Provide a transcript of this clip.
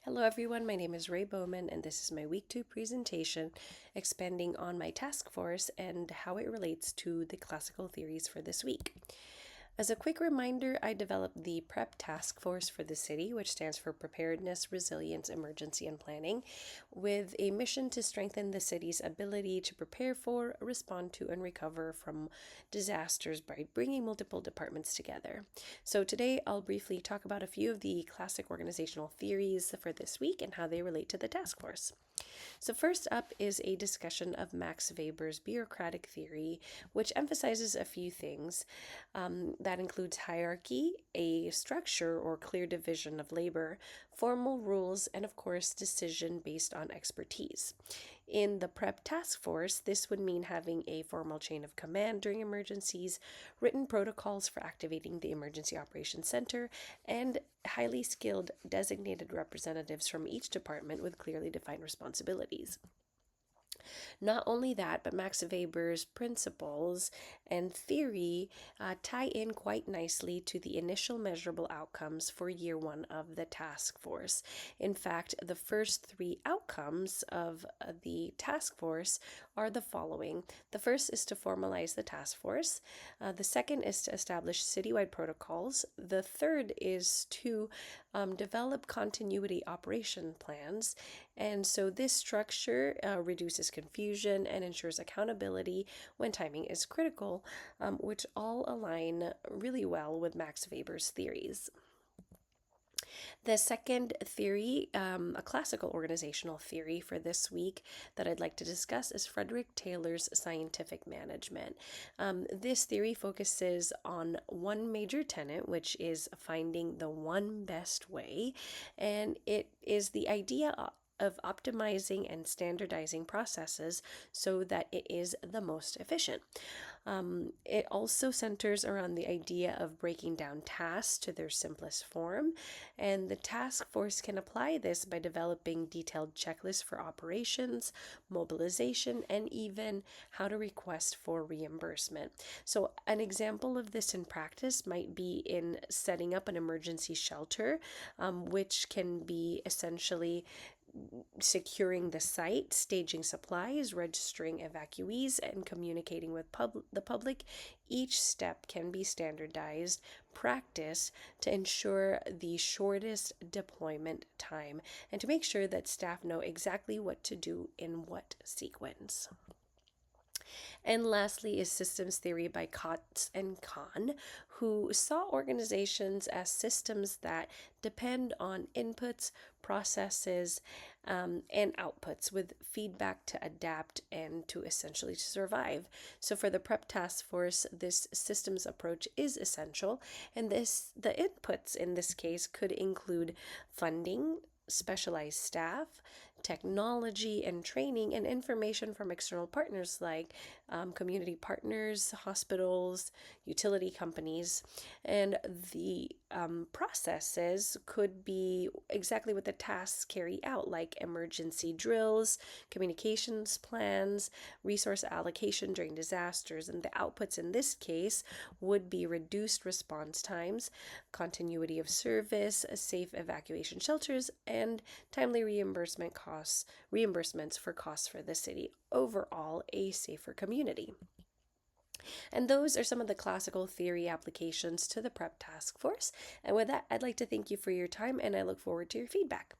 Hello everyone, my name is Ray Bowman and this is my week 2 presentation expanding on my task force and how it relates to the classical theories for this week. As a quick reminder, I developed the PREP task force for the city, which stands for Preparedness, Resilience, Emergency, and Planning, with a mission to strengthen the city's ability to prepare for, respond to, and recover from disasters by bringing multiple departments together. So today I'll briefly talk about a few of the classic organizational theories for this week and how they relate to the task force. So first up is a discussion of Max Weber's bureaucratic theory, which emphasizes a few things. That includes hierarchy, a structure or clear division of labor, formal rules, and of course, decision based on expertise. In the PREP task force, this would mean having a formal chain of command during emergencies, written protocols for activating the Emergency Operations Center, and highly skilled designated representatives from each department with clearly defined responsibilities. Not only that, but Max Weber's principles and theory tie in quite nicely to the initial measurable outcomes for year 1 of the task force. In fact, the first 3 outcomes of the task force are the following. The first is to formalize the task force. The second is to establish citywide protocols. The third is to develop continuity operation plans. And so this structure reduces confusion and ensures accountability when timing is critical, which all align really well with Max Weber's theories. The second theory, a classical organizational theory for this week that I'd like to discuss, is Frederick Taylor's scientific management. This theory focuses on one major tenet, which is finding the one best way, and it is the idea of optimizing and standardizing processes so that it is the most efficient. It also centers around the idea of breaking down tasks to their simplest form, and the task force can apply this by developing detailed checklists for operations, mobilization, and even how to request for reimbursement. So an example of this in practice might be in setting up an emergency shelter, which can be essentially securing the site, staging supplies, registering evacuees, and communicating with the public. Each step can be standardized, practiced to ensure the shortest deployment time and to make sure that staff know exactly what to do in what sequence. And lastly is systems theory by Kotz and Kahn, who saw organizations as systems that depend on inputs, processes, and outputs with feedback to adapt and to essentially survive. So for the PREP task force, this systems approach is essential, and the inputs in this case could include funding, specialized staff, technology and training, and information from external partners like community partners, hospitals, utility companies. And the processes could be exactly what the tasks carry out, like emergency drills, communications plans, resource allocation during disasters. And the outputs in this case would be reduced response times, continuity of service, safe evacuation shelters, and timely reimbursements for costs for the city. Overall, a safer community. And those are some of the classical theory applications to the PREP task force. And with that, I'd like to thank you for your time and I look forward to your feedback.